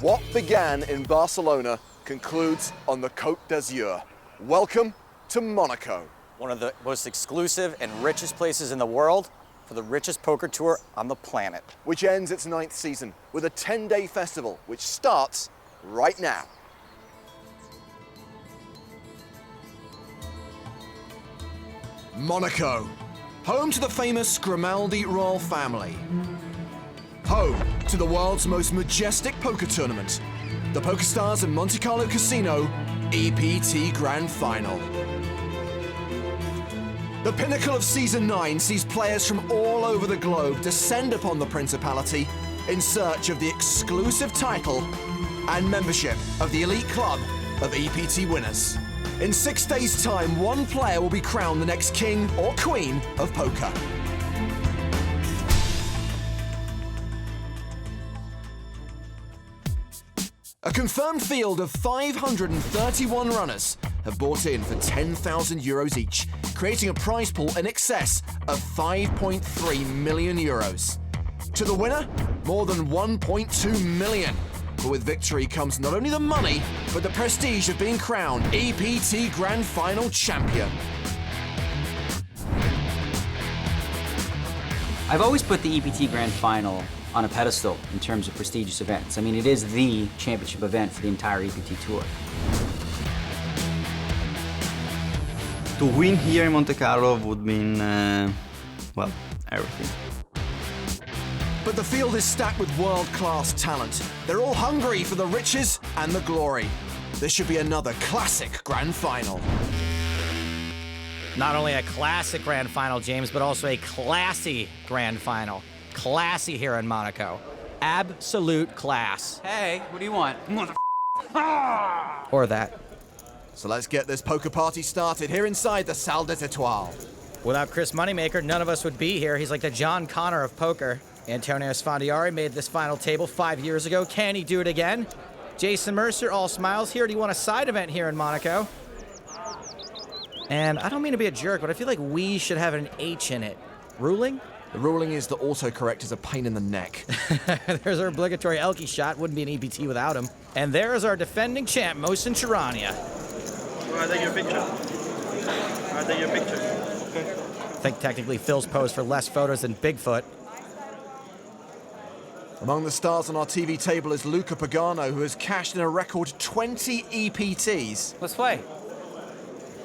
What began in Barcelona concludes on the Côte d'Azur. Welcome to Monaco. One of the most exclusive and richest places in the world for the richest poker tour on the planet. Which ends its 9th season with a 10-day festival, which starts right now. Monaco, home to the famous Grimaldi royal family. Home to the world's most majestic poker tournament, the PokerStars and Monte Carlo Casino EPT Grand Final. The pinnacle of Season 9 sees players from all over the globe descend upon the Principality in search of the exclusive title and membership of the elite club of EPT winners. In 6 days' time, one player will be crowned the next king or queen of poker. A confirmed field of 531 runners have bought in for 10,000 euros each, creating a prize pool in excess of 5.3 million euros. To the winner, more than 1.2 million. But with victory comes not only the money, but the prestige of being crowned EPT Grand Final champion. I've always put the EPT Grand Final on a pedestal in terms of prestigious events. I mean, it is the championship event for the entire EPT Tour. To win here in Monte Carlo would mean, well, everything. But the field is stacked with world-class talent. They're all hungry for the riches and the glory. This should be another classic Grand Final. Not only a classic Grand Final, James, but also a classy Grand Final. Classy here in Monaco. Absolute class. Hey, what do you want? Or that. So let's get this poker party started here inside the Salle des Étoiles. Without Chris Moneymaker, none of us would be here. He's like the John Connor of poker. Antonio Sfondiari made this final table 5 years ago. Can he do it again? Jason Mercer, all smiles. He already won a side event here in Monaco. And I don't mean to be a jerk, but I feel like we should have an H in it. Ruling? The ruling is that autocorrect is a pain in the neck. There's our obligatory Elke shot. Wouldn't be an EPT without him. And there's our defending champ, Mohsen Charania. I'll take your picture. I'll take your picture. Okay. I think technically Phil's posed for less photos than Bigfoot. Among the stars on our TV table is Luca Pagano, who has cashed in a record 20 EPTs. Let's play.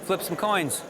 Flip some coins.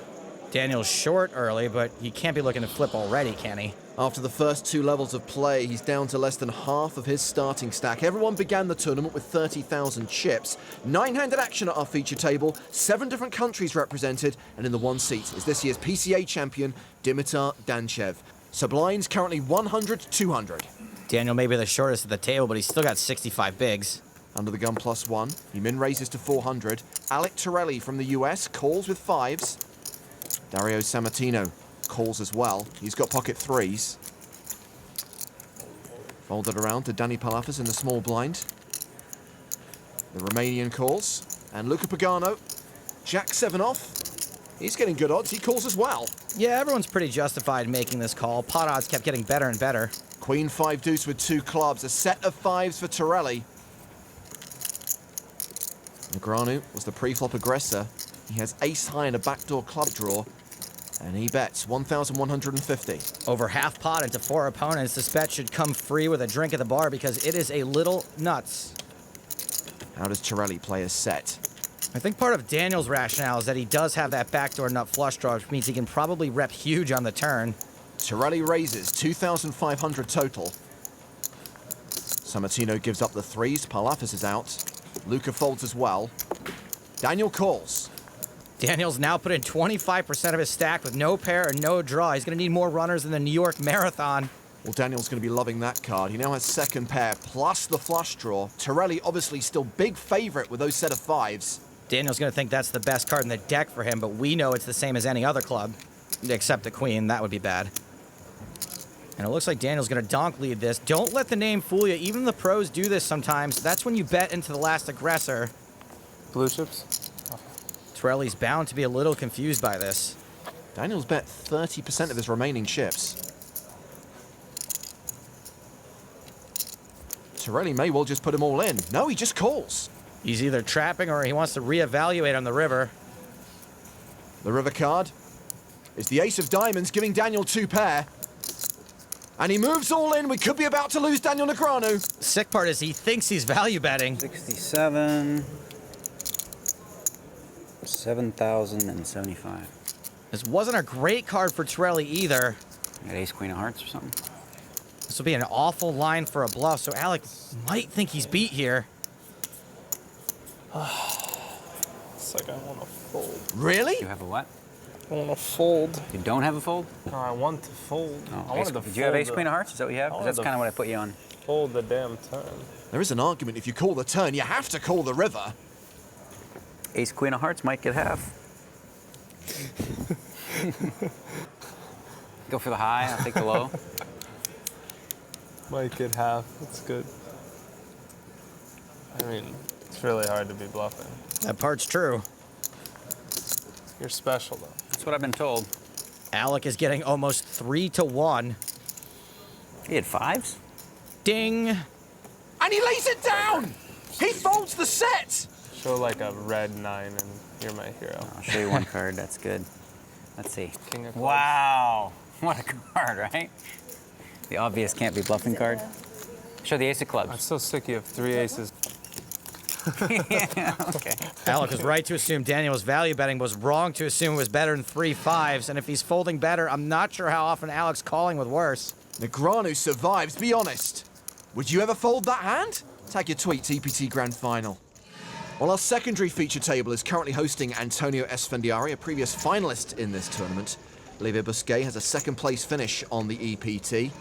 Daniel's short early, but he can't be looking to flip already, can he? After the first 2 levels of play, he's down to less than half of his starting stack. Everyone began the tournament with 30,000 chips. 9-handed action at our feature table, 7 different countries represented, and in the one seat is this year's PCA champion, Dimitar Danchev. Subline's currently 100-200. Daniel may be the shortest at the table, but he's still got 65 bigs. Under the gun +1, he min raises to 400. Alec Torelli from the US calls with 5s. Dario Sammartino calls as well. He's got pocket 3s. Folded around to Danny Palafas in the small blind. The Romanian calls. And Luca Pagano, Jack-7 off. He's getting good odds. He calls as well. Yeah, everyone's pretty justified making this call. Pot odds kept getting better and better. Queen 5 deuce with 2 clubs. A set of 5s for Torelli. Negreanu was the pre-flop aggressor. He has ace high in a backdoor club draw. And he bets 1,150. Over half pot into 4 opponents. This bet should come free with a drink at the bar because it is a little nuts. How does Torelli play his set? I think part of Daniel's rationale is that he does have that backdoor nut flush draw, which means he can probably rep huge on the turn. Torelli raises 2,500 total. Sammartino gives up the 3s. Palafas is out. Luca folds as well. Daniel calls. Daniel's now put in 25% of his stack with no pair and no draw. He's going to need more runners than the New York Marathon. Well, Daniel's going to be loving that card. He now has second pair plus the flush draw. Torelli obviously still big favorite with those set of 5s. Daniel's going to think that's the best card in the deck for him, but we know it's the same as any other club. Except the queen. That would be bad. And it looks like Daniel's going to donk lead this. Don't let the name fool you. Even the pros do this sometimes. That's when you bet into the last aggressor. Blue chips? Torelli's bound to be a little confused by this. Daniel's bet 30% of his remaining chips. Torelli may well just put him all in. No, he just calls. He's either trapping or he wants to reevaluate on the river. The river card is the ace of diamonds, giving Daniel 2 pair. And he moves all in. We could be about to lose Daniel Negreanu. Sick part is he thinks he's value betting. 67, 7,075. This wasn't a great card for Torelli either. Got ace, queen of hearts or something? This will be an awful line for a bluff, so Alec might think he's beat here. It's like I want to fold. Really? You have a what? I want to fold. You don't have a fold? No, I want to fold. Oh, I wanted to did you have fold ace, queen of hearts? Is that what you have? 'Cause that's kind of what I put you on. Fold the damn turn. There is an argument if you call the turn, you have to call the river. Ace, queen of hearts might get half. Go for the high, I'll take the low. Might get half. That's good. I mean, it's really hard to be bluffing. That part's true. You're special, though. That's what I've been told. Alec is getting almost 3-1. He had fives? Ding. And he lays it down! He folds the set! Show like a red 9 and you're my hero. I'll show you one card, that's good. Let's see. King of clubs. Wow! What a card, right? The obvious can't be bluffing card. Show the ace of I'm clubs. so sick you have 3 aces. Yeah, okay. Alec was right to assume Daniel was value betting, was wrong to assume it was better than 3 5s. And if he's folding better, I'm not sure how often Alec's calling with worse. Negreanu survives, be honest. Would you ever fold that hand? Tag your tweet to EPT Grand Final. Well, our secondary feature table is currently hosting Antonio Esfandiari, a previous finalist in this tournament. Olivier Busquet has a second-place finish on the EPT.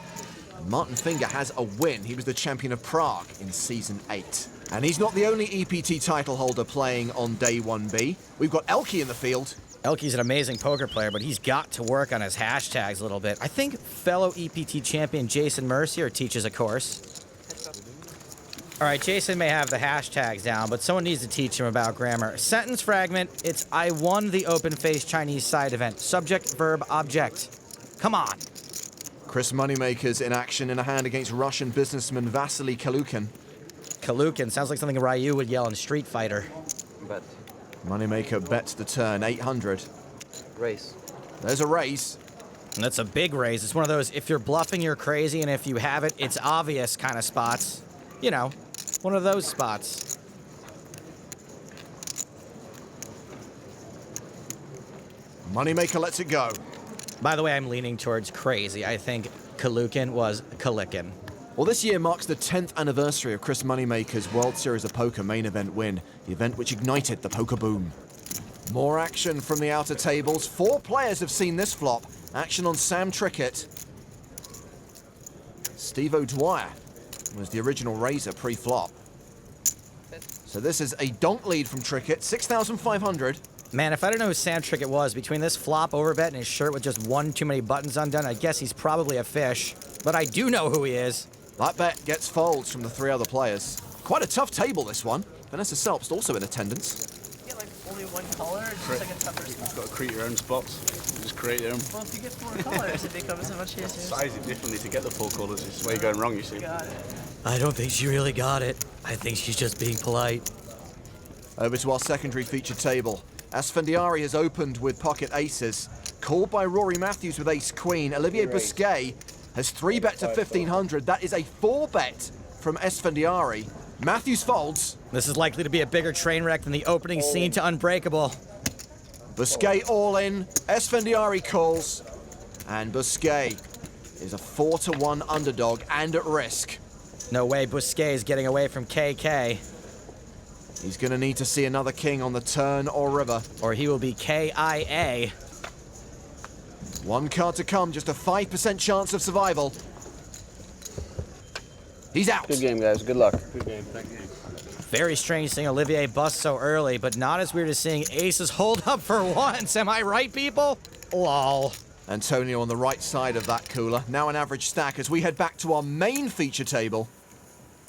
Martin Finger has a win. He was the champion of Prague in Season 8. And he's not the only EPT title holder playing on Day 1B. We've got Elke in the field. Elke's an amazing poker player, but he's got to work on his hashtags a little bit. I think fellow EPT champion Jason Mercier teaches a course. All right, Jason may have the hashtags down, but someone needs to teach him about grammar. Sentence fragment, it's I won the open-faced Chinese side event. Subject, verb, object. Come on. Chris Moneymakers in action in a hand against Russian businessman Vasily Kalukin. Kalukin sounds like something Ryu would yell in Street Fighter. But Moneymaker bets the turn, 800. race. There's a raise. And that's a big raise. It's one of those, if you're bluffing, you're crazy, and if you have it, it's obvious kind of spots. You know, one of those spots. Moneymaker lets it go. By the way, I'm leaning towards crazy. I think Kalukin was Kalikin. Well, this year marks the 10th anniversary of Chris Moneymaker's World Series of Poker main event win, the event which ignited the poker boom. More action from the outer tables. 4 players have seen this flop. Action on Sam Trickett. Steve O'Dwyer was the original raiser pre-flop. So this is a donk lead from Trickett, 6,500. Man, if I didn't know who Sam Trickett was, between this flop overbet and his shirt with just one too many buttons undone, I guess he's probably a fish. But I do know who he is. That bet gets folds from the 3 other players. Quite a tough table, this one. Vanessa Selpst also in attendance. You get like only one color, it's just like a tougher spot. You've got to create your own spots. You just create your own. Well, if you get 4 colors, it becomes so much easier. Size it differently to get the 4 colours. It's where you're going wrong, you see. Got it. I don't think she really got it. I think she's just being polite. Over to our secondary feature table. Esfandiari has opened with pocket aces. Called by Rory Matthews with ace-queen. Olivier Busquet has 3-bet to 1,500. That is a 4-bet from Esfandiari. Matthews folds. This is likely to be a bigger train wreck than the opening scene to Unbreakable. Busquet all in. Esfandiari calls. And Busquet is a 4-1 underdog and at risk. No way Busquet is getting away from KK. He's going to need to see another king on the turn or river. Or he will be KIA. 1 card to come, just a 5% chance of survival. He's out. Good game, guys. Good luck. Good game, thank you. Very strange seeing Olivier bust so early, but not as weird as seeing aces hold up for once. Am I right, people? Lol. Antonio on the right side of that cooler. Now an average stack as we head back to our main feature table.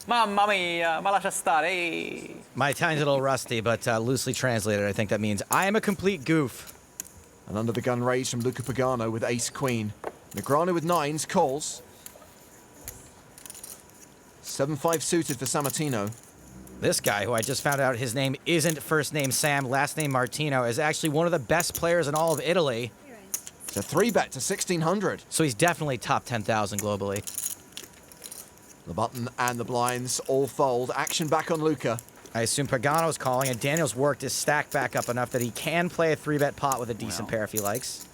Mamma mia, ma lascia stare. My time's a little rusty, but loosely translated, I think that means I am a complete goof. An under the gun raise from Luca Pagano with ace-queen. Negreanu with 9s calls. 7-5 suited for Sammartino. This guy, who I just found out his name isn't first name Sam, last name Martino, is actually one of the best players in all of Italy. It's a 3-bet to 1,600. So he's definitely top 10,000 globally. The button and the blinds all fold. Action back on Luca. I assume Pagano's calling, and Daniel's worked his stack back up enough that he can play a 3-bet pot with a decent pair if he likes.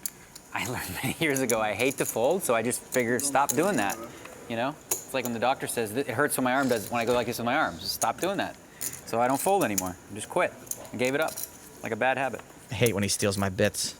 I learned many years ago I hate to fold, so I just figured stop doing that. You know? It's like when the doctor says it hurts when my arm does when I go like this with my arms. Just stop doing that. So I don't fold anymore. I just quit. I gave it up. Like a bad habit. I hate when he steals my bits.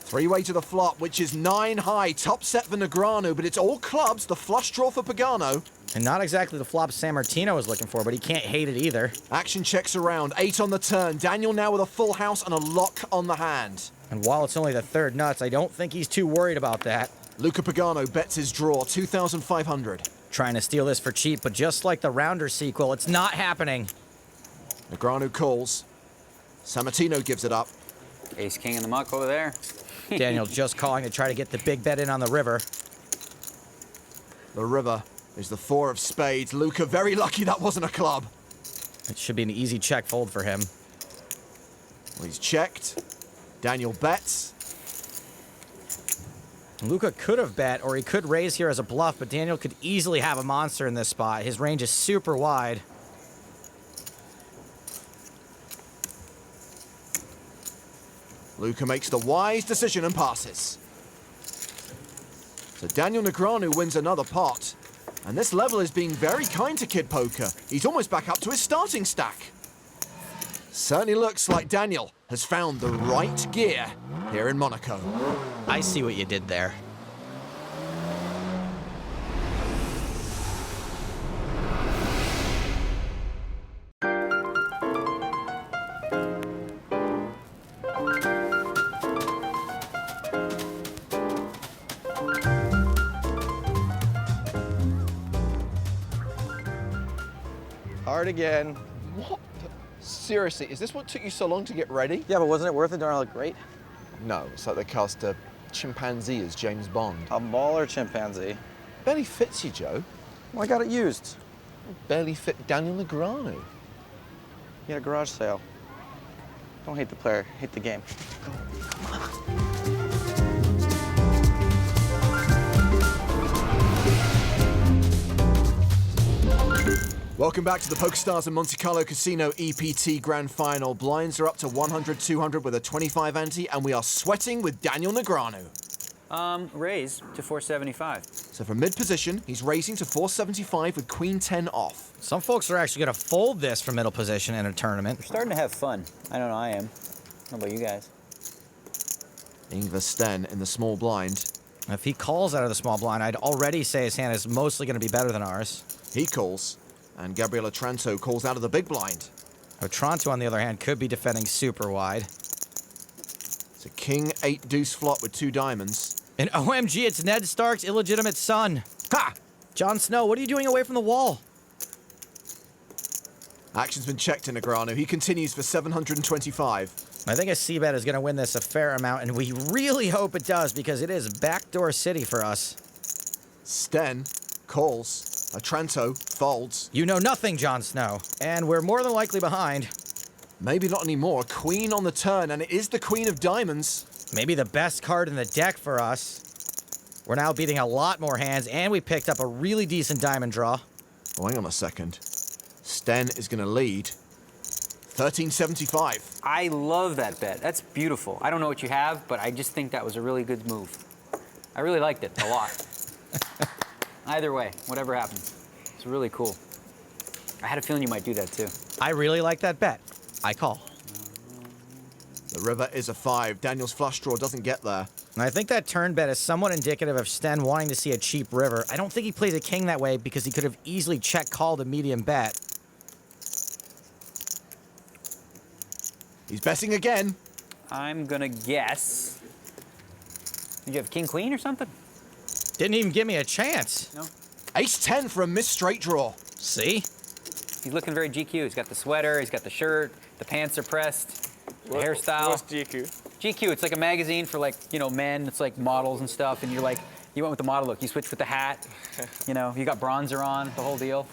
3-way to the flop, which is 9 high. Top set for Negreanu, but it's all clubs. The flush draw for Pagano. And not exactly the flop Sammartino was looking for, but he can't hate it either. Action checks around. 8 on the turn. Daniel now with a full house and a lock on the hand. And while it's only the third nuts, I don't think he's too worried about that. Luca Pagano bets his draw, 2,500. Trying to steal this for cheap, but just like the Rounder sequel, it's not happening. Negreanu calls. Sammartino gives it up. Ace-king in the muck over there. Daniel just calling to try to get the big bet in on the river. The river is the 4 of spades. Luca very lucky that wasn't a club. It should be an easy check fold for him. Well, he's checked. Daniel bets. Luca could have bet, or he could raise here as a bluff, but Daniel could easily have a monster in this spot. His range is super wide. Luca makes the wise decision and passes. So Daniel Negreanu wins another pot. And this level is being very kind to Kid Poker. He's almost back up to his starting stack. Certainly looks like Daniel has found the right gear here in Monaco. I see what you did there. Hard again. What? Seriously, is this what took you so long to get ready? Yeah, but wasn't it worth it? Don't I look great? No, it's like they cast a chimpanzee as James Bond. A baller chimpanzee. Barely fits you, Joe. Well, I got it used. Barely fit Daniel Negreanu. You had a garage sale. Don't hate the player, hate the game. Welcome back to the PokerStars and Monte Carlo Casino EPT Grand Final. Blinds are up to 100, 200 with a 25 ante, and we are sweating with Daniel Negreanu. Raise to 475. So from mid-position, he's raising to 475 with Queen 10 off. Some folks are actually going to fold this from middle position in a tournament. We're starting to have fun. I don't know, I am. How about you guys? Ingvar Sten in the small blind. If he calls out of the small blind, I'd already say his hand is mostly going to be better than ours. He calls, and Gabriel Otranto calls out of the big blind. Otranto, on the other hand, could be defending super wide. It's a King 8 deuce flop with 2 diamonds. And OMG, it's Ned Stark's illegitimate son. Ha! Jon Snow, what are you doing away from the wall? Action's been checked in Negreanu. He continues for 725. I think a C-bet is going to win this a fair amount, and we really hope it does because it is backdoor city for us. Sten calls. Otranto folds. You know nothing, Jon Snow. And we're more than likely behind. Maybe not anymore. Queen on the turn, and it is the Queen of Diamonds. Maybe the best card in the deck for us. We're now beating a lot more hands, and we picked up a really decent diamond draw. Oh, hang on a second. Sten is going to lead. 1375. I love that bet. That's beautiful. I don't know what you have, but I just think that was a really good move. I really liked it a lot. Either way, whatever happens. It's really cool. I had a feeling you might do that too. I really like that bet. I call. The river is a 5. Daniel's flush draw doesn't get there. And I think that turn bet is somewhat indicative of Sten wanting to see a cheap river. I don't think he plays a king that way because he could have easily check-called a medium bet. He's betting again. I'm gonna guess. Did you have king queen or something? Didn't even give me a chance. No. Ace 10 for a missed straight draw. See? He's looking very GQ. He's got the sweater, he's got the shirt, the pants are pressed, the hairstyle. What's GQ? GQ, it's like a magazine for like, you know, men. It's like models and stuff, and you're like, You went with the model look. You switched with the hat. You know, you got bronzer on, the whole deal.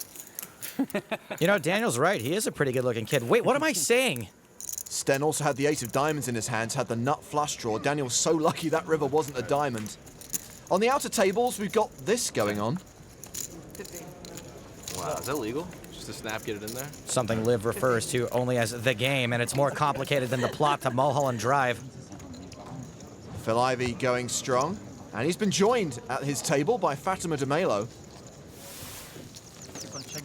You know, Daniel's right. He is a pretty good-looking kid. Wait, what am I saying? Sten also had the ace of diamonds in his hands, had the nut flush draw. Daniel's so lucky that river wasn't a diamond. On the outer tables, we've got this going on. Wow, is that legal? Just a snap, get it in there? Something Liv refers to only as the game, and it's more complicated than the plot to Mulholland Drive. Phil Ivey going strong, and he's been joined at his table by Fatima de Melo.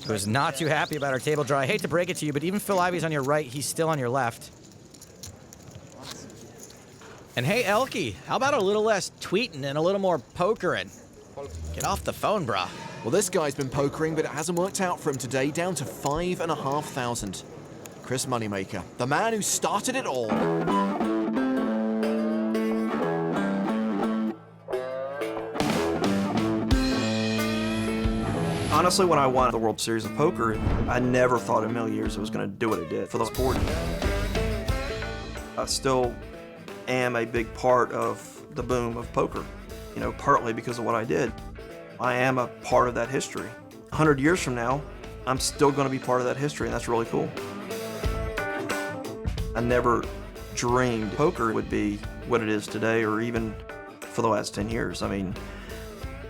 Who's not too happy about our table draw. I hate to break it to you, but even Phil Ivey's on your right, he's still on your left. And hey, Elke, how about a little less tweeting and a little more pokering? Get off the phone, brah. Well, this guy's been pokering, but it hasn't worked out for him today, down to 5,500. Chris Moneymaker, the man who started it all. Honestly, when I won the World Series of Poker, I never thought in a million years it was going to do what it did for the sport. I still am a big part of the boom of poker, you know, partly because of what I did. I am a part of that history. 100 years from now, I'm still going to be part of that history, and that's really cool. I never dreamed poker would be what it is today, or even for the last 10 years. I mean,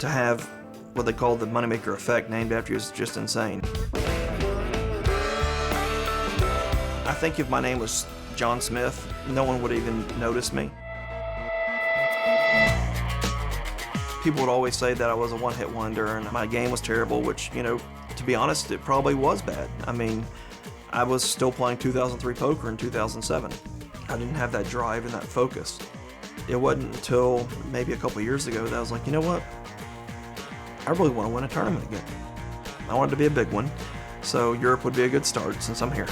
to have what they call the Moneymaker effect named after you is just insane. I think if my name was John Smith, no one would even notice me. People would always say that I was a one-hit wonder and my game was terrible, which, you know, to be honest, it probably was bad. I mean, I was still playing 2003 poker in 2007. I didn't have that drive and that focus. It wasn't until maybe a couple years ago that I was like, you know what? I really want to win a tournament again. I want it to be a big one, so Europe would be a good start since I'm here.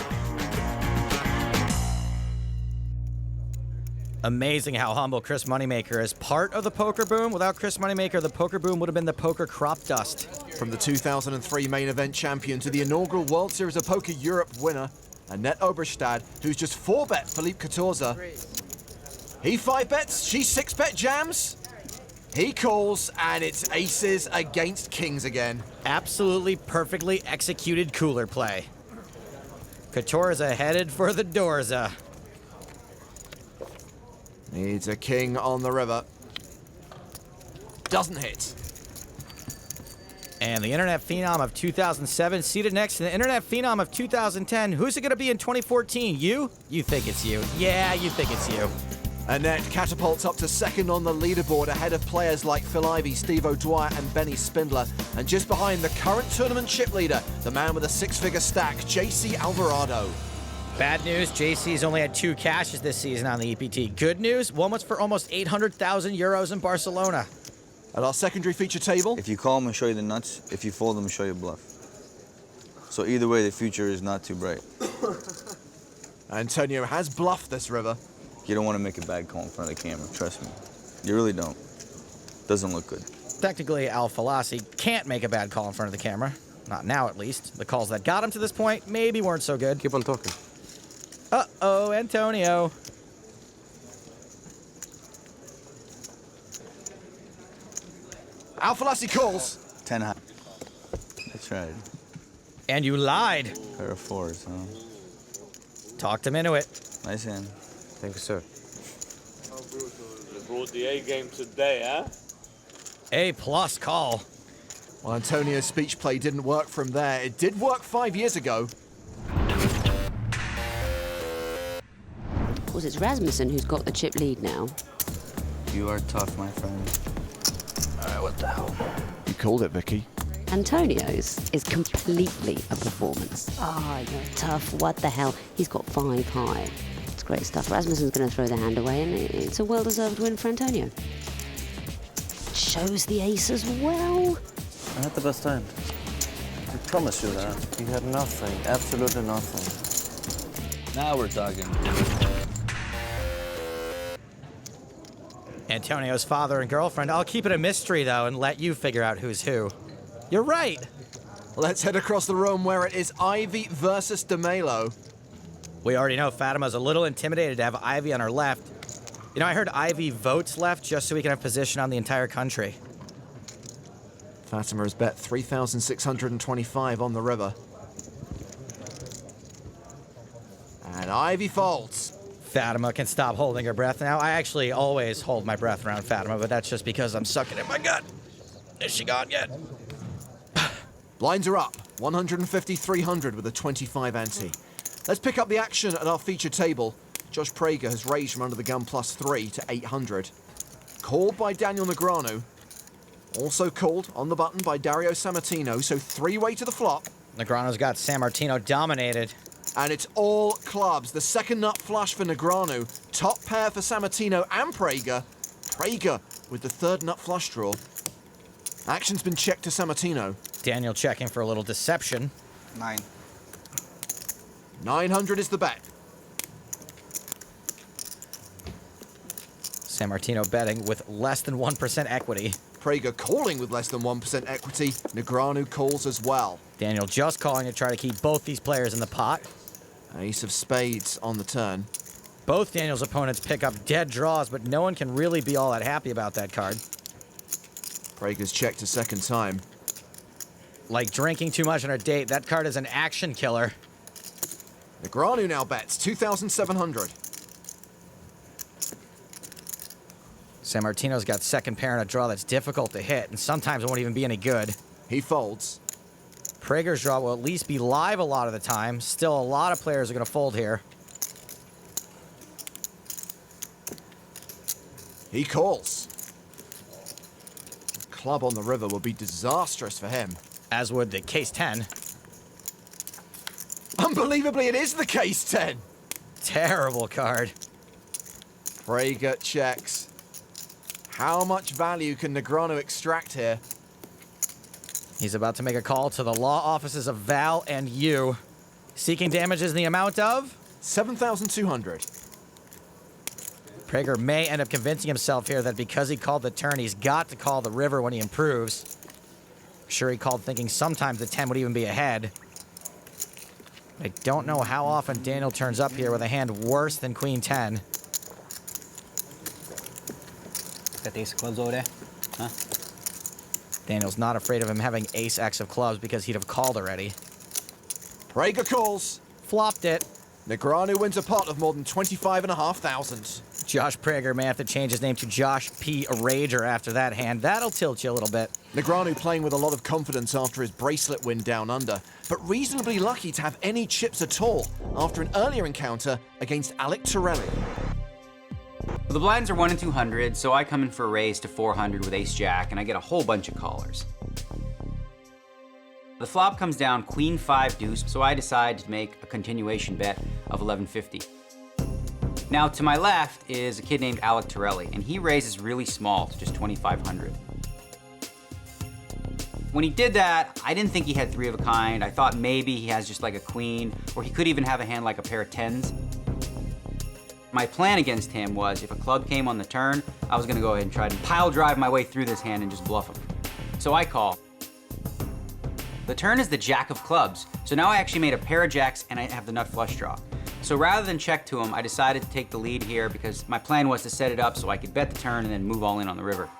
Amazing how humble Chris Moneymaker is. Part of the poker boom. Without Chris Moneymaker, the poker boom would have been the poker crop dust. From the 2003 main event champion to the inaugural World Series of Poker Europe winner, Annette Oberstad, who's just 4-bet Philippe Catorza. He 5-bets, she 6-bet jams. He calls, and it's aces against kings again. Absolutely perfectly executed cooler play. Catorza headed for the Dorza. Needs a king on the river. Doesn't hit. And the Internet Phenom of 2007 seated next to the Internet Phenom of 2010. Who's it going to be in 2014? You? You think it's you. Yeah, you think it's you. Annette catapults up to second on the leaderboard ahead of players like Phil Ivey, Steve O'Dwyer and Benny Spindler. And just behind the current tournament chip leader, the man with a 6-figure stack, JC Alvarado. Bad news, JC's only had 2 cashes this season on the EPT. Good news, one was for almost 800,000 euros in Barcelona. At our secondary feature table, if you call him and show you the nuts, if you fold him and show you bluff. So either way, the future is not too bright. Antonio has bluffed this river. You don't want to make a bad call in front of the camera, trust me. You really don't. Doesn't look good. Technically, Al Falassi can't make a bad call in front of the camera. Not now, at least. The calls that got him to this point maybe weren't so good. Keep on talking. Uh-oh, Antonio. Al Falassi calls. 10 high. That's right. And you lied. Pair of 4s, huh? Talked him into it. Nice hand. Thank you, sir. They brought the A game today, huh? A+ call. Well, Antonio's speech play didn't work from there. It did work 5 years ago. Of course, it's Rasmussen who's got the chip lead now. You are tough, my friend. All right, what the hell? You called it, Vicky. Antonio's is completely a performance. You're tough. What the hell? He's got 5 high. It's great stuff. Rasmussen's going to throw the hand away, and it's a well-deserved win for Antonio. Shows the ace as well. I had the best hand. I promise you that. You had nothing. Absolutely nothing. Now we're talking. Antonio's father and girlfriend. I'll keep it a mystery, though, and let you figure out who's who. You're right. Let's head across the room where it is Ivey versus de Melo. We already know Fatima's a little intimidated to have Ivey on her left. You know, I heard Ivey votes left just so he can have position on the entire country. Fatima has bet 3,625 on the river. And Ivy folds. Fatima can stop holding her breath now. I actually always hold my breath around Fatima, but that's just because I'm sucking in my gut. Is she gone yet? Blinds are up, 150, 300 with a 25 ante. Let's pick up the action at our feature table. Josh Prager has raised from under the gun +3 to 800. Called by Daniel Negreanu. Also called on the button by Dario Sammartino, so three-way to the flop. Negreanu's got Sammartino dominated. And it's all clubs. The second nut flush for Negreanu. Top pair for Sammartino and Prager. Prager with the third nut flush draw. Action's been checked to Sammartino. Daniel checking for a little deception. 9. 900 is the bet. Sammartino betting with less than 1% equity. Prager calling with less than 1% equity. Negreanu calls as well. Daniel just calling to try to keep both these players in the pot. Ace of spades on the turn. Both Daniel's opponents pick up dead draws, but no one can really be all that happy about that card. Prager's checked a second time. Like drinking too much on a date, that card is an action killer. Negreanu now bets 2,700. Sammartino's got second pair in a draw that's difficult to hit, and sometimes it won't even be any good. He folds. Prager's draw will at least be live a lot of the time. Still, a lot of players are going to fold here. He calls. Club on the river will be disastrous for him. As would the case 10. Unbelievably, it is the case 10. Terrible card. Prager checks. How much value can Negreanu extract here? He's about to make a call to the law offices of Val and you. Seeking damages in the amount of? 7,200. Prager may end up convincing himself here that because he called the turn, he's got to call the river when he improves. Sure, he called thinking sometimes the 10 would even be ahead. I don't know how often Daniel turns up here with a hand worse than Queen 10. Got the ace of clubs over there? Huh? Daniel's not afraid of him having ace-x of clubs because he'd have called already. Prager calls. Flopped it. Negreanu wins a pot of more than 25,500. Josh Prager may have to change his name to Josh P. Rager after that hand. That'll tilt you a little bit. Negreanu playing with a lot of confidence after his bracelet win down under, but reasonably lucky to have any chips at all after an earlier encounter against Alec Torelli. Well, the blinds are 1 in 200, so I come in for a raise to 400 with ace-jack, and I get a whole bunch of callers. The flop comes down queen 5 deuce, so I decide to make a continuation bet of 1150. Now, to my left is a kid named Alec Torelli, and he raises really small to just 2,500. When he did that, I didn't think he had 3 of a kind. I thought maybe he has just like a queen, or he could even have a hand like a pair of 10s. My plan against him was if a club came on the turn, I was gonna go ahead and try to pile drive my way through this hand and just bluff him. So I call. The turn is the jack of clubs, so now I actually made a pair of jacks and I have the nut flush draw. So rather than check to him, I decided to take the lead here because my plan was to set it up so I could bet the turn and then move all in on the river.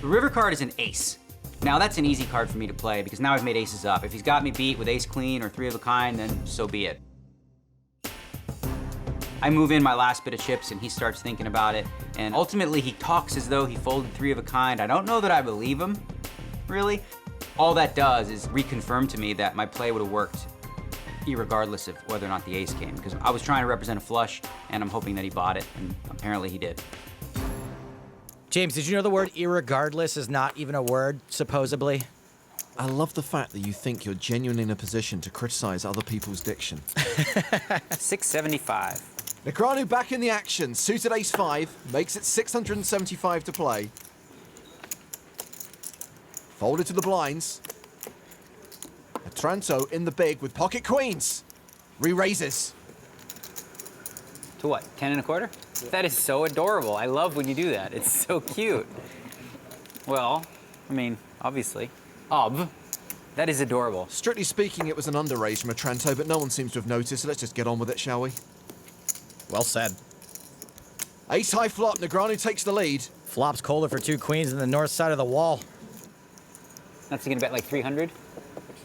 The river card is an ace. Now that's an easy card for me to play because now I've made aces up. If he's got me beat with ace queen or 3 of a kind, then so be it. I move in my last bit of chips and he starts thinking about it, and ultimately he talks as though he folded 3 of a kind. I don't know that I believe him, really. All that does is reconfirm to me that my play would have worked irregardless of whether or not the ace came, because I was trying to represent a flush and I'm hoping that he bought it, and apparently he did. James, did you know the word irregardless is not even a word, supposedly? I love the fact that you think you're genuinely in a position to criticize other people's diction. 675. Negreanu back in the action. Suited ace-5, makes it 675 to play. Folded to the blinds. Otranto in the big with pocket queens. Re-raises. To what, 10 and a quarter? That is so adorable. I love when you do that. It's so cute. Well, I mean, obviously. That is adorable. Strictly speaking, it was an under-raise from Otranto, but no one seems to have noticed, so let's just get on with it, shall we? Well said. Ace-high flop, Negreanu takes the lead. Flops colder for 2 queens in the north side of the wall. Not gonna bet like 300?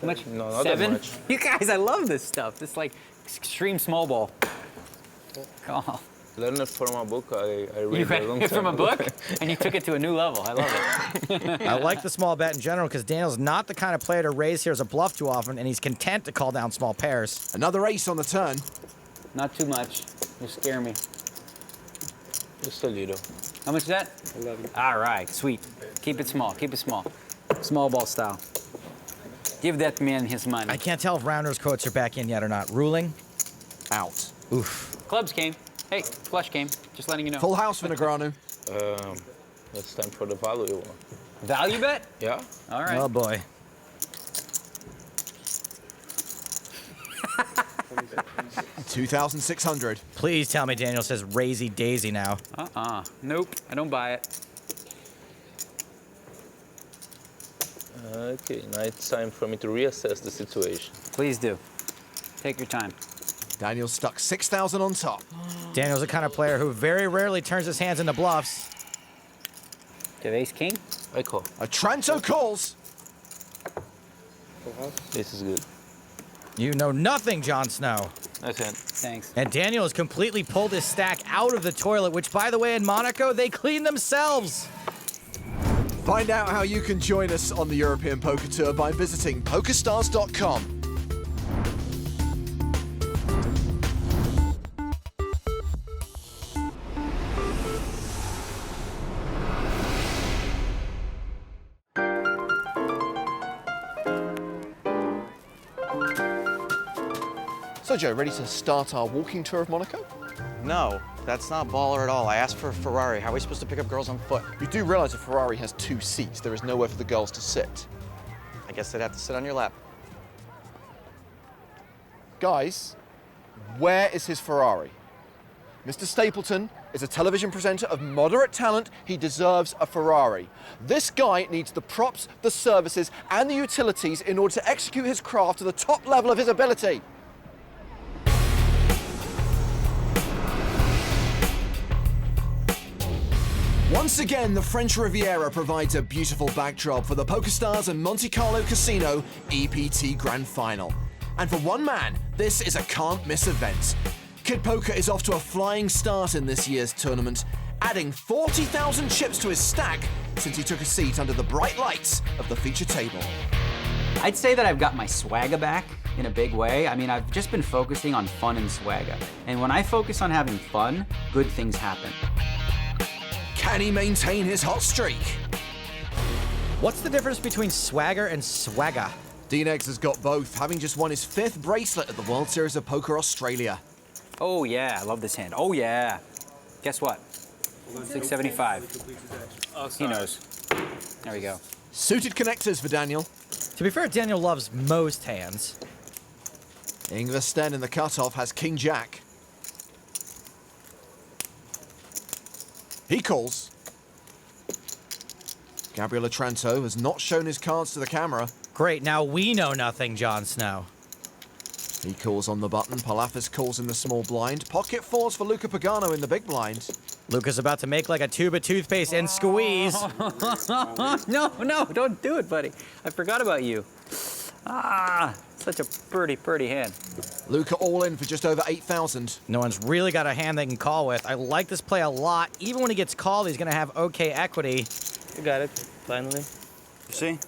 How much? No, not 7? that much. You guys, I love this stuff. This like extreme small ball. Oh. Learned it from a book I read You a read long it time from a ago. book, and you took it to a new level. I love it. I like the small bet in general because Daniel's not the kind of player to raise here as a bluff too often, and he's content to call down small pairs. Another ace on the turn. Not too much. You scare me. Just a little. How much is that? 11. All right, sweet. Keep it small. Keep it small. Small ball style. Give that man his money. I can't tell if Rounder's quotes are back in yet or not. Ruling? Out. Oof. Clubs came. Hey, flush came. Just letting you know. Full house for Negreanu. It's time for the value one. Value bet? Yeah. All right. Oh boy. $2,600. Please tell me Daniel says raisy daisy now. Nope, I don't buy it. Okay, now it's time for me to reassess the situation. Please do. Take your time. Daniel stuck 6,000 on top. Daniel's the kind of player who very rarely turns his hands into bluffs. Do you have ace king? I call. Otranto calls. This is good. You know nothing, Jon Snow. Nice hand. Thanks. And Daniel has completely pulled his stack out of the toilet, which, by the way, in Monaco, they clean themselves. Find out how you can join us on the European Poker Tour by visiting PokerStars.com. So Joe, ready to start our walking tour of Monaco? No, that's not baller at all. I asked for a Ferrari. How are we supposed to pick up girls on foot? You do realize a Ferrari has 2 seats. There is nowhere for the girls to sit. I guess they'd have to sit on your lap. Guys, where is his Ferrari? Mr. Stapleton is a television presenter of moderate talent. He deserves a Ferrari. This guy needs the props, the services, and the utilities in order to execute his craft to the top level of his ability. Once again, the French Riviera provides a beautiful backdrop for the PokerStars and Monte Carlo Casino EPT Grand Final. And for one man, this is a can't-miss event. Kid Poker is off to a flying start in this year's tournament, adding 40,000 chips to his stack since he took a seat under the bright lights of the feature table. I'd say that I've got my swagger back in a big way. I mean, I've just been focusing on fun and swagger. And when I focus on having fun, good things happen. Can he maintain his hot streak? What's the difference between swagger and swagger? D-Negs has got both, having just won his 5th bracelet at the World Series of Poker Australia. Oh yeah, I love this hand. Oh yeah. Guess what? 675. He knows. There we go. Suited connectors for Daniel. To be fair, Daniel loves most hands. Ingvar Sten in the cutoff has King Jack. He calls. Gabriel Otranto has not shown his cards to the camera. Great, now we know nothing, Jon Snow. He calls on the button. Palafis calls in the small blind. Pocket 4s for Luca Pagano in the big blind. Luca's about to make like a tube of toothpaste and squeeze. No, don't do it, buddy. I forgot about you. Such a pretty hand. Luca all in for just over 8,000. No one's really got a hand they can call with. I like this play a lot. Even when he gets called, he's going to have okay equity. You got it, finally. You see?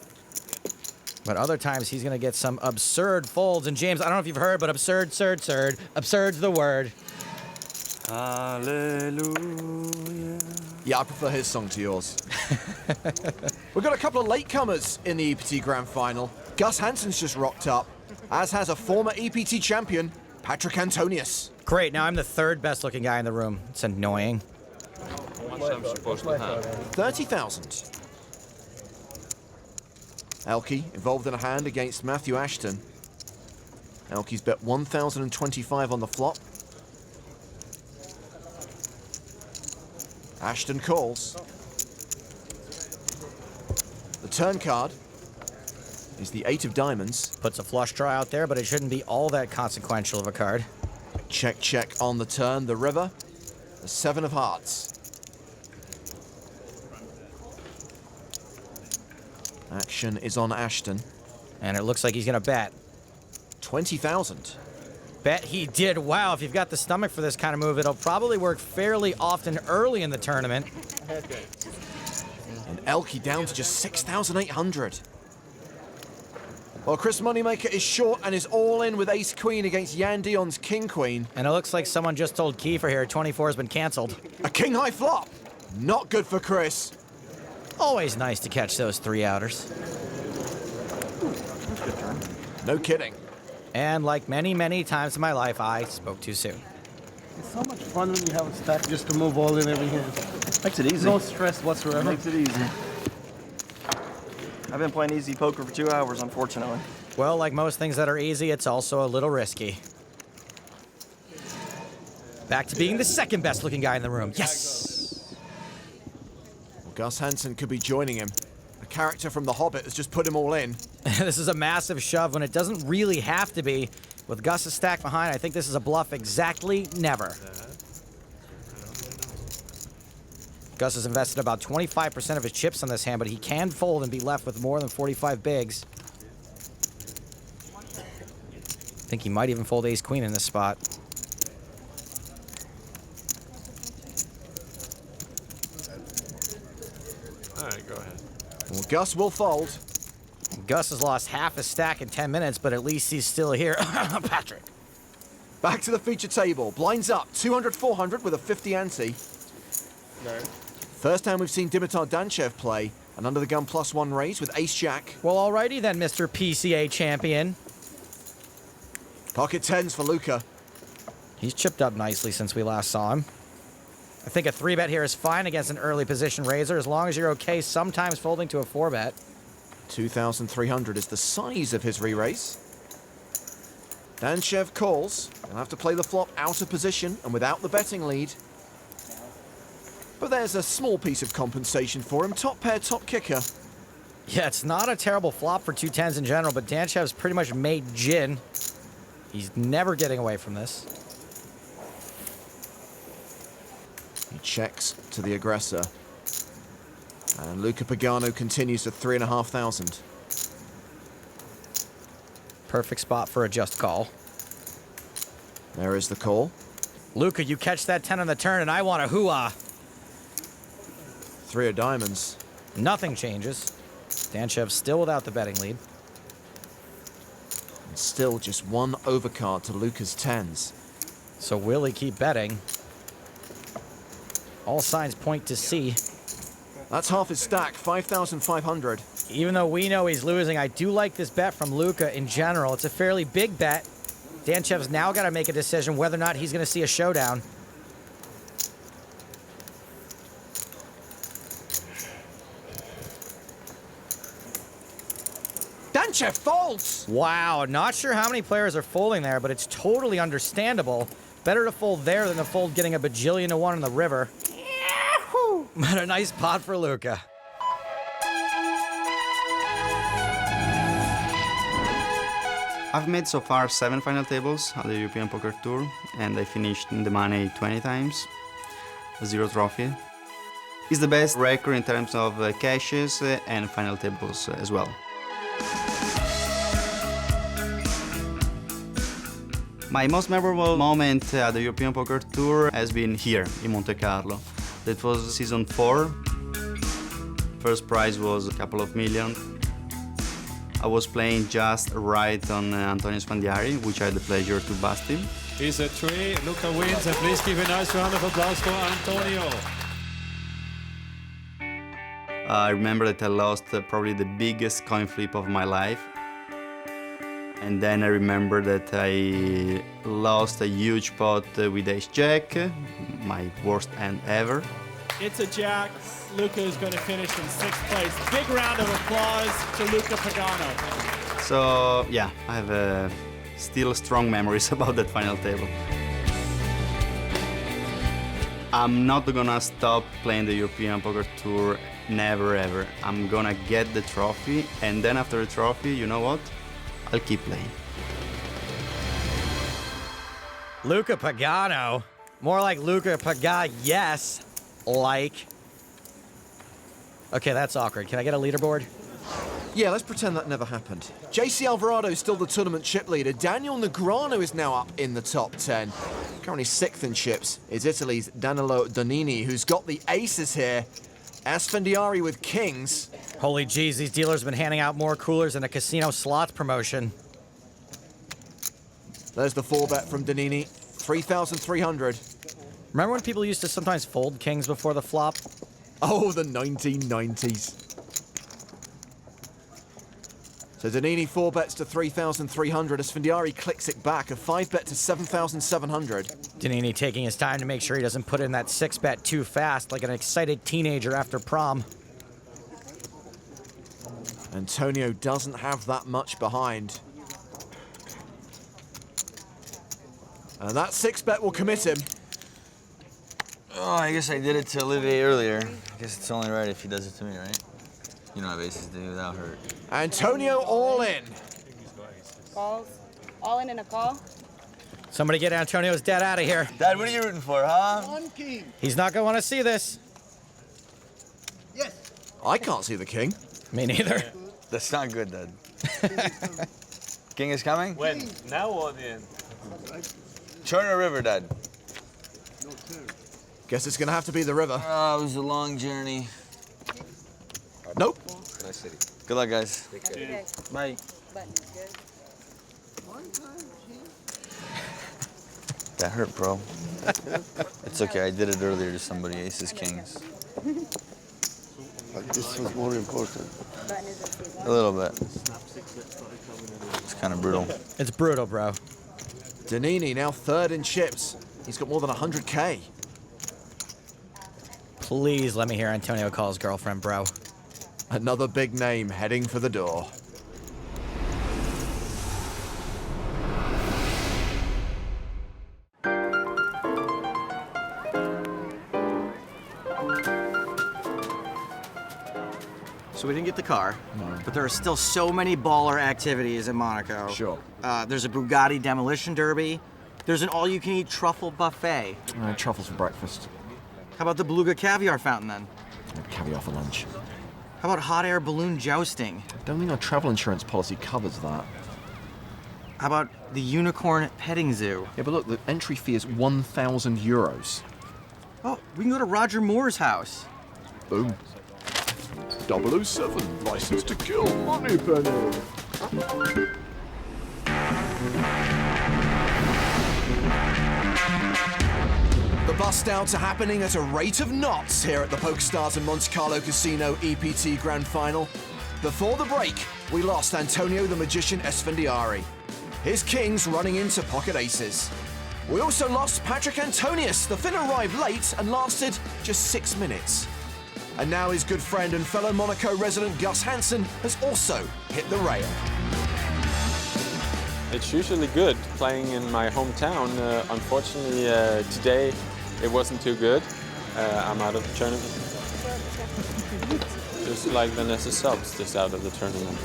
But other times, he's going to get some absurd folds. And James, I don't know if you've heard, but absurd's the word. Hallelujah. Yeah, I prefer his song to yours. We've got a couple of latecomers in the EPT Grand Final. Gus Hansen's just rocked up, as has a former EPT champion, Patrick Antonius. Great, now I'm the 3rd best looking guy in the room. It's annoying. How much I'm supposed to have? 30,000. Elke involved in a hand against Matthew Ashton. Elke's bet 1,025 on the flop. Ashton calls. The turn card is the 8 of diamonds. Puts a flush draw out there, but it shouldn't be all that consequential of a card. Check, check on the turn. The river, the 7 of hearts. Action is on Ashton. And it looks like he's going to bet. 20,000. Bet he did. Wow, if you've got the stomach for this kind of move, it'll probably work fairly often early in the tournament. And Elke down to just 6,800. Well, Chris Moneymaker is short and is all in with ace-queen against Jan Dion's king-queen. And it looks like someone just told Kiefer here 24 has been canceled. A king-high flop. Not good for Chris. Always nice to catch those 3-outers. No kidding. And like many, many times in my life, I spoke too soon. It's so much fun when you have a stack just to move all in every hand. Makes it easy. No stress whatsoever. Makes it easy. I've been playing easy poker for 2 hours, unfortunately. Well, like most things that are easy, it's also a little risky. Back to being the second best looking guy in the room. Yes! Well, Gus Hansen could be joining him. A character from The Hobbit has just put him all in. This is a massive shove when it doesn't really have to be. With Gus's stack behind, I think this is a bluff exactly never. Gus has invested about 25% of his chips on this hand, but he can fold and be left with more than 45 bigs. I think he might even fold ace-queen in this spot. All right, go ahead. Well, Gus will fold. Gus has lost half his stack in 10 minutes, but at least he's still here. Patrick. Back to the feature table. Blinds up. 200, 400 with a 50 ante. No. First time we've seen Dimitar Danchev play. An under-the-gun +1 raise with ace-jack. Well, alrighty then, Mr. PCA champion. Pocket tens for Luca. He's chipped up nicely since we last saw him. I think a 3-bet here is fine against an early position raiser, as long as you're okay sometimes folding to a 4-bet. 2,300 is the size of his re-raise. Danchev calls. He'll have to play the flop out of position and without the betting lead. But there's a small piece of compensation for him. Top pair, top kicker. Yeah, it's not a terrible flop for 2-10s in general, but Danchev's pretty much made gin. He's never getting away from this. He checks to the aggressor. And Luca Pagano continues to 3,500. Perfect spot for a just call. There is the call. Luca, you catch that 10 on the turn, and I want a hoo-ah. 3 of diamonds. Nothing changes. Danchev still without the betting lead. And still just 1 overcard to Luca's 10s. So will he keep betting? All signs point to C. That's half his stack, 5,500. Even though we know he's losing, I do like this bet from Luca in general. It's a fairly big bet. Danchev's now got to make a decision whether or not he's going to see a showdown. Danchev folds! Wow, not sure how many players are folding there, but it's totally understandable. Better to fold there than to fold getting a bajillion to 1 in the river. Yahoo! But a nice pot for Luca. I've made so far 7 final tables at the European Poker Tour, and I finished in the money 20 times, 0 trophy. It's the best record in terms of cashes and final tables as well. My most memorable moment at the European Poker Tour has been here in Monte Carlo. That was season 4. First prize was a couple of million. I was playing just right on Antonio Spandiari, which I had the pleasure to bust him. He's a 3, Luca wins, and please give a nice round of applause for Antonio. I remember that I lost probably the biggest coin flip of my life. And then I remember that I lost a huge pot with ace-jack, my worst hand ever. It's a jack. Luca is going to finish in 6th place. Big round of applause to Luca Pagano. So yeah, I have still strong memories about that final table. I'm not gonna stop playing the European Poker Tour, never ever. I'm gonna get the trophy, and then after the trophy, you know what? I'll keep playing. Luca Pagano. More like Luca Paga, yes. Like. Okay, that's awkward. Can I get a leaderboard? Yeah, let's pretend that never happened. JC Alvarado is still the tournament chip leader. Daniel Negreanu is now up in the top 10. Currently 6th in chips is Italy's Danilo Donini, who's got the aces here. Asfendiari with kings. Holy jeez, these dealers have been handing out more coolers than a casino slots promotion. There's the 4-bet from Donini, 3,300. Remember when people used to sometimes fold kings before the flop? Oh, the 1990s. So Donini 4-bets to 3,300. Asfendiari clicks it back, a 5-bet to 7,700. Donini taking his time to make sure he doesn't put in that 6-bet too fast like an excited teenager after prom. Antonio doesn't have that much behind. And that 6-bet will commit him. Oh, I guess I did it to Olivier earlier. I guess it's only right if he does it to me, right? You know how aces do without hurt. Antonio all in. Calls. All in a call. Somebody get Antonio's dad out of here. Dad, what are you rooting for, huh? One king. He's not going to want to see this. Yes. I can't see the king. Me neither. That's not good, Dad. King is coming? When? Now or the end? Turn or river, Dad? No turn. Guess it's gonna have to be the river. Oh, it was a long journey. Nope. Nice city. Good luck, guys. Bye. That hurt, bro. It's okay. I did it earlier to somebody. Aces, kings. But this was more important. A little bit. It's kind of brutal. It's brutal, bro. Donini now 3rd in chips. He's got more than 100K. Please let me hear Antonio call his girlfriend, bro. Another big name heading for the door. So we didn't get the car, but there are still so many baller activities in Monaco. Sure. There's a Bugatti demolition derby. There's an all-you-can-eat truffle buffet. Truffles for breakfast. How about the beluga caviar fountain then? Caviar for lunch. How about hot air balloon jousting? I don't think our travel insurance policy covers that. How about the unicorn petting zoo? Yeah, but look, the entry fee is 1,000 euros. Oh, we can go to Roger Moore's house. Boom. 007, license to kill, money penny. The bust-outs are happening at a rate of knots here at the PokerStars and Monte Carlo Casino EPT Grand Final. Before the break, we lost Antonio the Magician Esfandiari. His kings running into pocket aces. We also lost Patrick Antonius. The fin arrived late and lasted just 6 minutes. And now his good friend and fellow Monaco resident Gus Hansen has also hit the rail. It's usually good playing in my hometown. Unfortunately, today it wasn't too good. I'm out of the tournament. Just like Vanessa Subs, just out of the tournament.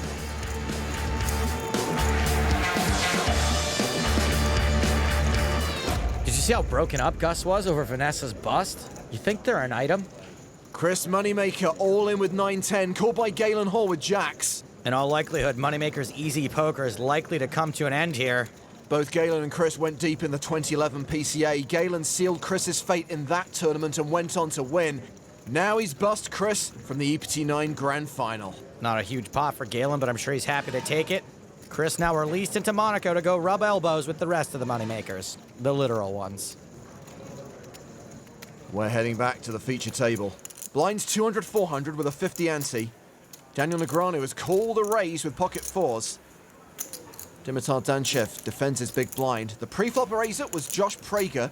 Did you see how broken up Gus was over Vanessa's bust? You think they're an item? Chris Moneymaker all in with 9-10, called by Galen Hall with jacks. In all likelihood, Moneymaker's easy poker is likely to come to an end here. Both Galen and Chris went deep in the 2011 PCA. Galen sealed Chris's fate in that tournament and went on to win. Now he's bust Chris from the EPT 9 Grand Final. Not a huge pot for Galen, but I'm sure he's happy to take it. Chris now released into Monaco to go rub elbows with the rest of the Moneymakers. The literal ones. We're heading back to the feature table. Blinds 200-400 with a 50 ante. Daniel Negreanu has called a raise with pocket fours. Dimitar Danchev defends his big blind. The pre-flop raiser was Josh Prager.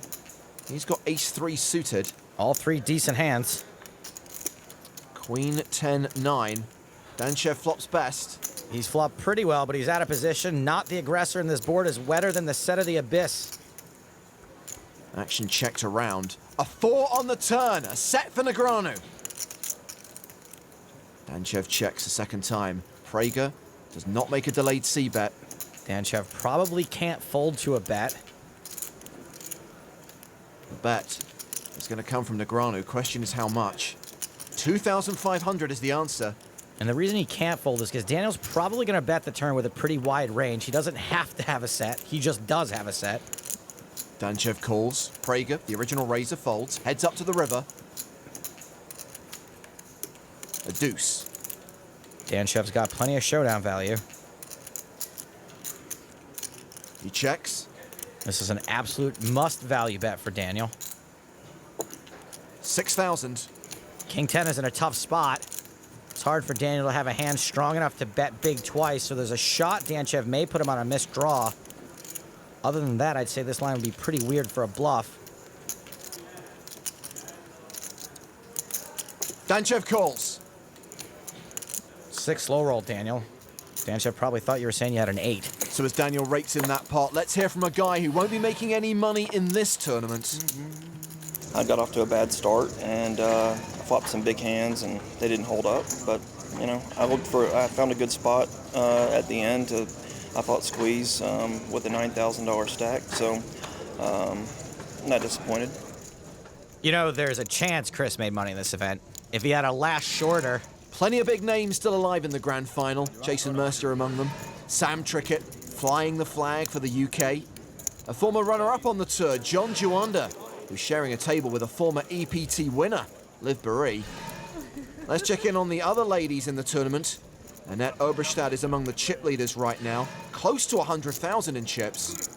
He's got ace-3 suited. All three decent hands. Queen 10-9. Danchev flops best. He's flopped pretty well, but he's out of position. Not the aggressor, and this board is wetter than the set of the Abyss. Action checked around. A 4 on the turn. A set for Negreanu. Danchev checks a second time. Prager does not make a delayed c-bet. Danchev probably can't fold to a bet. The bet is going to come from Negreanu. Question is how much. 2,500 is the answer. And the reason he can't fold is because Daniel's probably going to bet the turn with a pretty wide range. He doesn't have to have a set. He just does have a set. Danchev calls. Prager, the original raiser, folds. Heads up to the river. A deuce. Danchev's got plenty of showdown value. He checks. This is an absolute must value bet for Daniel. 6,000. King 10 is in a tough spot. It's hard for Daniel to have a hand strong enough to bet big twice, so there's a shot Danchev may put him on a missed draw. Other than that, I'd say this line would be pretty weird for a bluff. Danchev calls. 6 slow roll, Daniel. Danchev probably thought you were saying you had an 8. So as Daniel rakes in that pot, let's hear from a guy who won't be making any money in this tournament. I got off to a bad start, and I flopped some big hands, and they didn't hold up. But you know, I found a good spot at the end to, I thought, squeeze with a $9,000 stack. So I'm not disappointed. You know, there's a chance Chris made money in this event. If he had a last shorter. Plenty of big names still alive in the grand final. Jason Mercer among them. Sam Trickett flying the flag for the UK. A former runner-up on the tour, John Juanda, who's sharing a table with a former EPT winner, Liv Barry. Let's check in on the other ladies in the tournament. Annette Oberstadt is among the chip leaders right now, close to 100,000 in chips.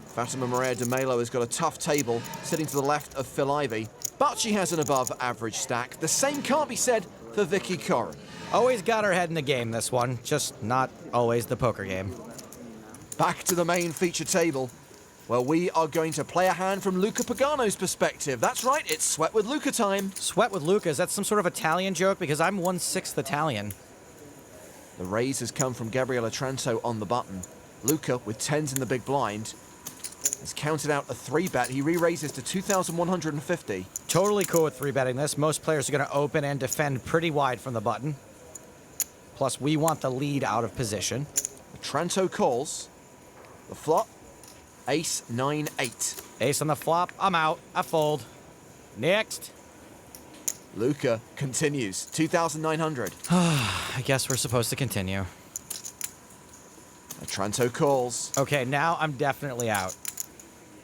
Fatima Maria de Melo has got a tough table, sitting to the left of Phil Ivey, but she has an above-average stack. The same can't be said for Vicky Corrin. Always got her head in the game, this one, just not always the poker game. Back to the main feature table, where we are going to play a hand from Luca Pagano's perspective. That's right, it's Sweat with Luca time. Sweat with Luca, is that some sort of Italian joke? Because I'm 1/6 Italian. The raise has come from Gabriele Otranto on the button. Luca, with 10s in the big blind, has counted out a 3-bet. He re-raises to 2,150. Totally cool with 3-betting this. Most players are going to open and defend pretty wide from the button. Plus, we want the lead out of position. Otranto calls. The flop, ace 9-8. Ace on the flop, I'm out, I fold. Next. Luca continues, 2,900. I guess we're supposed to continue. Otranto calls. Okay, now I'm definitely out.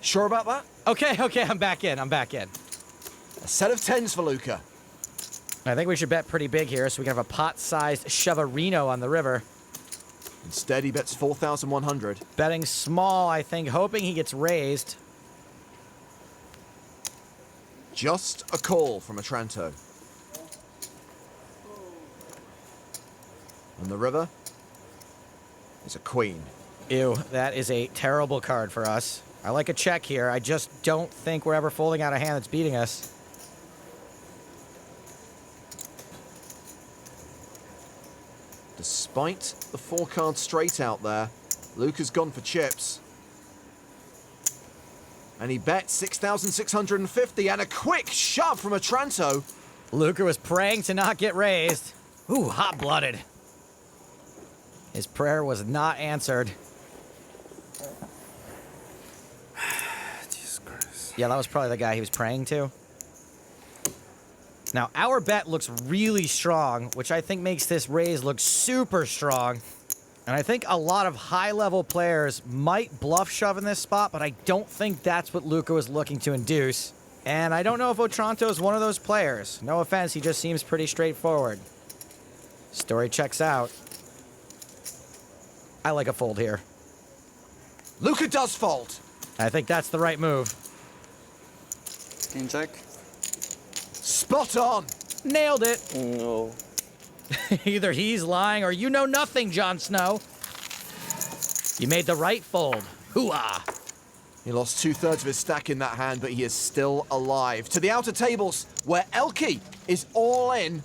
Sure about that? Okay, I'm back in. A set of 10s for Luca. I think we should bet pretty big here so we can have a pot-sized shovarino on the river. Instead, he bets 4,100. Betting small, I think, hoping he gets raised. Just a call from Otranto. On the river is a queen. Ew, that is a terrible card for us. I like a check here. I just don't think we're ever folding out a hand that's beating us. Despite the 4-card straight out there, Luca's gone for chips. And he bets 6,650 and a quick shove from Otranto. Luca was praying to not get raised. Ooh, hot-blooded. His prayer was not answered. Jesus Christ. Yeah, that was probably the guy he was praying to. Now, our bet looks really strong, which I think makes this raise look super strong. And I think a lot of high-level players might bluff shove in this spot, but I don't think that's what Luca was looking to induce. And I don't know if Otranto is one of those players. No offense, he just seems pretty straightforward. Story checks out. I like a fold here. Luca does fold. I think that's the right move. King check. Spot on. Nailed it. No. Either he's lying or you know nothing, Jon Snow. You made the right fold. Hoo-ah. He lost 2/3 of his stack in that hand, but he is still alive. To the outer tables, where Elke is all in.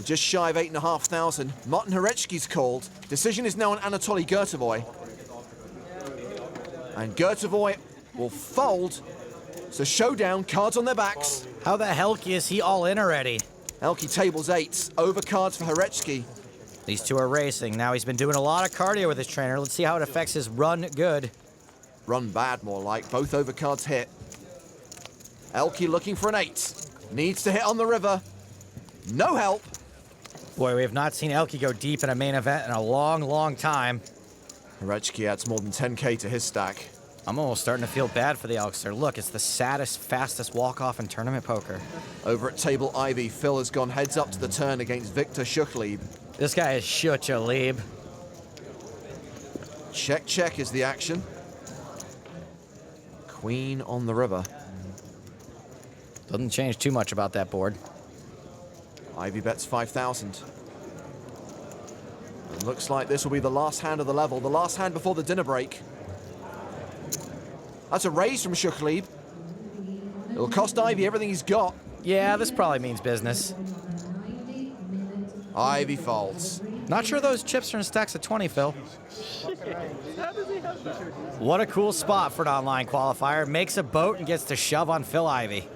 Just shy of 8,500. Martin Horechki's called. Decision is now on Anatoly Gertovoy. And Gertovoy will fold. So showdown, cards on their backs. How the hell is he all in already? Elke tables 8s, over cards for Horechki. These two are racing. Now he's been doing a lot of cardio with his trainer. Let's see how it affects his run good. Run bad, more like. Both overcards hit. Elke looking for an 8. Needs to hit on the river. No help. Boy, we have not seen Elke go deep in a main event in a long, long time. Horechki adds more than 10K to his stack. I'm almost starting to feel bad for the Elkster. Look, it's the saddest, fastest walk-off in tournament poker. Over at table Ivy, Phil has gone heads up to the turn against Victor Schuchlieb. This guy is Schuchlieb. Check, check is the action. Queen on the river. Doesn't change too much about that board. Ivy bets 5,000. It looks like this will be the last hand of the level, the last hand before the dinner break. That's a raise from Schuchlieb. It'll cost Ivy everything he's got. Yeah, this probably means business. Ivy folds. Not sure those chips are in stacks of 20, Phil. What a cool spot for an online qualifier. Makes a boat and gets to shove on Phil Ivy.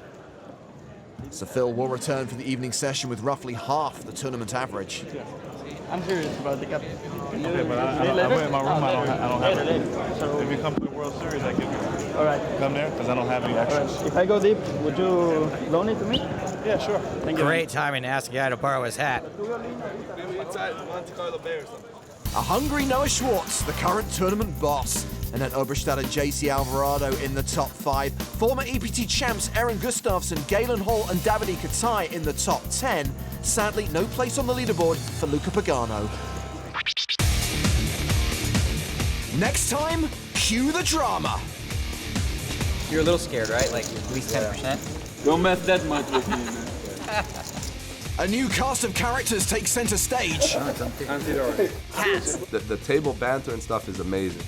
So Phil will return for the evening session with roughly half the tournament average. I'm serious about the cup. Okay, but I'm in my room. I don't have it. So if you come to the World Series, I give you. All right. Come there because I don't have any extras. Right. If I go deep, would you loan it to me? Yeah, sure. Thank you. Great timing to ask a guy to borrow his hat. Inside Monte Carlo Bay or something. A hungry Noah Schwartz, the current tournament boss. Annette Oberstadt and JC Alvarado in the top 5. Former EPT champs Aaron Gustafsson, Galen Hall and Davide Katai in the top 10. Sadly, no place on the leaderboard for Luca Pagano. Next time, cue the drama. You're a little scared, right? Like at least 10%? Don't mess that much with me, man. A new cast of characters takes center stage. The table banter and stuff is amazing.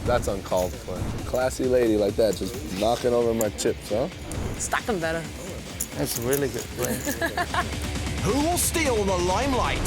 That's uncalled for. Classy lady like that, just knocking over my chips, huh? Stack them better. That's really good play. Who will steal the limelight?